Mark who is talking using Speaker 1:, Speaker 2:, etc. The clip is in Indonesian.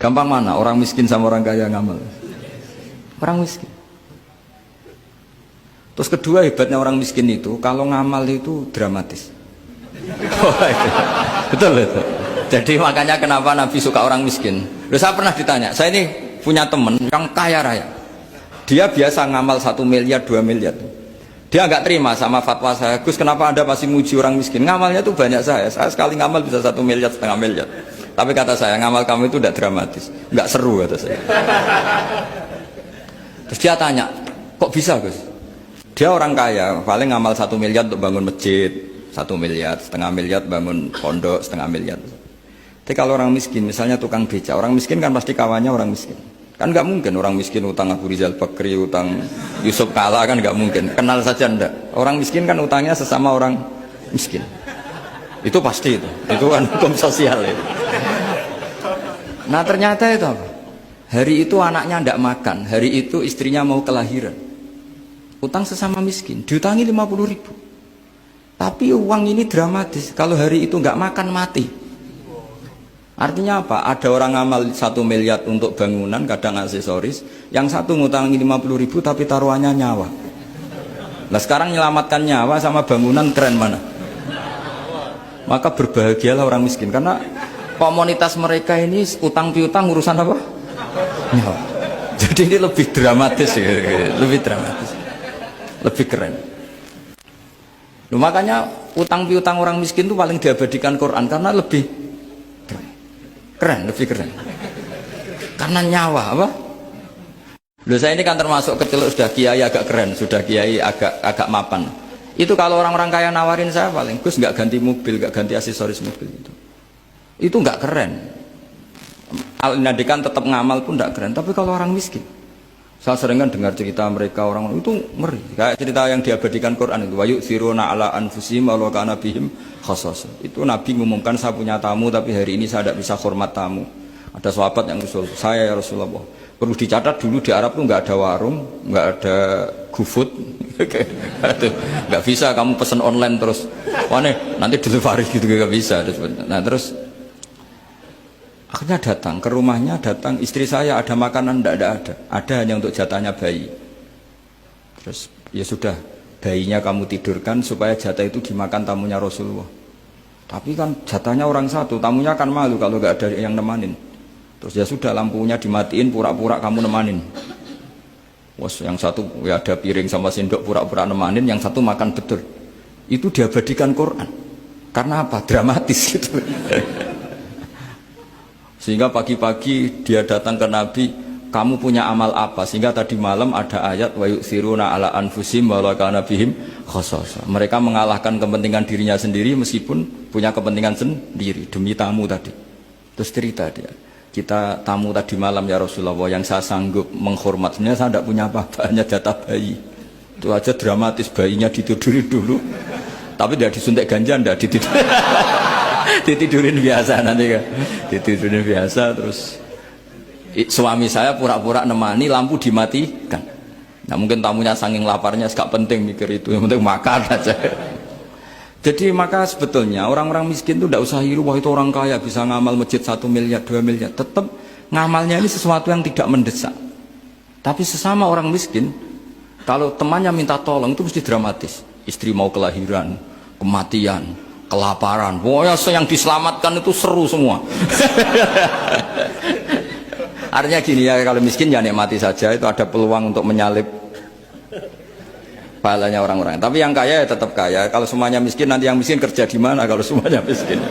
Speaker 1: Gampang mana? Orang miskin sama orang kaya ngamal? Orang miskin. Terus kedua hebatnya orang miskin itu, kalau ngamal itu dramatis. Betul betul. Jadi makanya kenapa Nabi suka orang miskin. Loh, saya pernah ditanya, saya ini punya teman yang kaya raya. Dia biasa ngamal 1 miliar, 2 miliar. Dia nggak terima sama fatwa saya, Gus kenapa Anda masih muji orang miskin? Ngamalnya tuh banyak saya sekali ngamal bisa 1 miliar, setengah miliar. Tapi kata saya, ngamal kamu itu tidak dramatis, nggak seru kata saya. Terus dia tanya, kok bisa Gus? Dia orang kaya, paling ngamal 1 miliar untuk bangun masjid, 1 miliar, setengah miliar bangun pondok, setengah miliar. Tapi kalau orang miskin, misalnya tukang beca, orang miskin kan pasti kawannya orang miskin. Kan nggak mungkin orang miskin utang Abu Rizal Bakri, utang Yusuf Kala, kan nggak mungkin. Kenal saja ndak. Orang miskin kan utangnya sesama orang miskin. Itu pasti itu kan hukum sosial itu. Nah ternyata itu apa? Hari itu anaknya ndak makan, hari itu istrinya mau kelahiran. Utang sesama miskin, diutangi 50.000. Tapi uang ini dramatis. Kalau hari itu nggak makan mati. Artinya apa? Ada orang ngamal 1 miliar untuk bangunan, kadang aksesoris. Yang satu ngutangi 50.000 tapi taruhannya nyawa. Nah sekarang menyelamatkan nyawa sama bangunan keren mana? Maka berbahagialah orang miskin. Karena komunitas mereka ini utang piutang urusan apa? Nyawa. Jadi ini lebih dramatis ya. Lebih dramatis. Lebih keren. Loh, makanya utang piutang orang miskin itu paling diabadikan Quran. Karena lebih keren, lebih keren. Karena nyawa apa? Loh saya ini kan termasuk kecil sudah kiai agak keren, sudah kiai agak mapan. Itu kalau orang-orang kaya nawarin saya paling Gus nggak ganti mobil, nggak ganti aksesoris mobil itu. Itu nggak keren. Al-Nadikan tetap ngamal pun nggak keren. Tapi kalau orang miskin, saya sering kan dengar cerita mereka orang itu ngeri. Kayak cerita yang diabadikan Quran itu, wa yu'thiruna ala anfusihim wa law kana bihim khasasah. Itu Nabi mengumumkan saya punya tamu tapi hari ini saya tidak bisa hormat tamu. Ada sahabat yang usul, saya ya Rasulullah. Perlu dicatat dulu di Arab tuh nggak ada warung, nggak ada GoFood, nggak bisa kamu pesen online terus. Wah nih, nanti delivery gitu nggak bisa. Nah terus akhirnya datang ke rumahnya, datang istri saya ada makanan ada hanya untuk jatahnya bayi. Terus ya sudah, bayinya kamu tidurkan supaya jatah itu dimakan tamunya Rasulullah. Tapi kan jatahnya orang satu, tamunya kan malu kalau nggak ada yang nemanin. Terus ya sudah, lampunya dimatiin, pura-pura kamu nemanin. Wes yang satu ya ada piring sama sendok, pura-pura nemanin, yang satu makan betul. Itu diabadikan Quran. Karena apa? Dramatis gitu. Sehingga pagi-pagi dia datang ke Nabi, kamu punya amal apa? Sehingga tadi malam ada ayat wa yu'thiruna ala anfusihim wa law kana bihim khasasah. Mereka mengalahkan kepentingan dirinya sendiri meskipun punya kepentingan sendiri demi tamu tadi. Terus cerita dia, kita tamu tadi malam ya Rasulullah, yang saya sanggup menghormat, sebenarnya saya tidak punya apa-apa, hanya jatah bayi. Itu aja dramatis, bayinya ditidurin dulu. Tapi tidak disuntik ganja, tidak ditidurin. Ditidurin biasa nanti kan, ditidurin biasa. Terus suami saya pura-pura nemani, lampu dimatikan. Nah mungkin tamunya saking laparnya gak penting mikir itu, yang penting makan aja. Jadi maka sebetulnya orang-orang miskin itu tidak usah hiru, wah itu orang kaya bisa ngamal masjid 1 miliar, 2 miliar. Tetap ngamalnya ini sesuatu yang tidak mendesak. Tapi sesama orang miskin, kalau temannya minta tolong itu mesti dramatis. Istri mau kelahiran, kematian, kelaparan, pokoknya yang diselamatkan itu seru semua. Artinya gini ya, kalau miskin ya nikmati saja, itu ada peluang untuk menyalip pahalanya orang-orang. Tapi yang kaya ya tetap kaya. Kalau semuanya miskin, nanti yang miskin kerja di mana kalau semuanya miskin?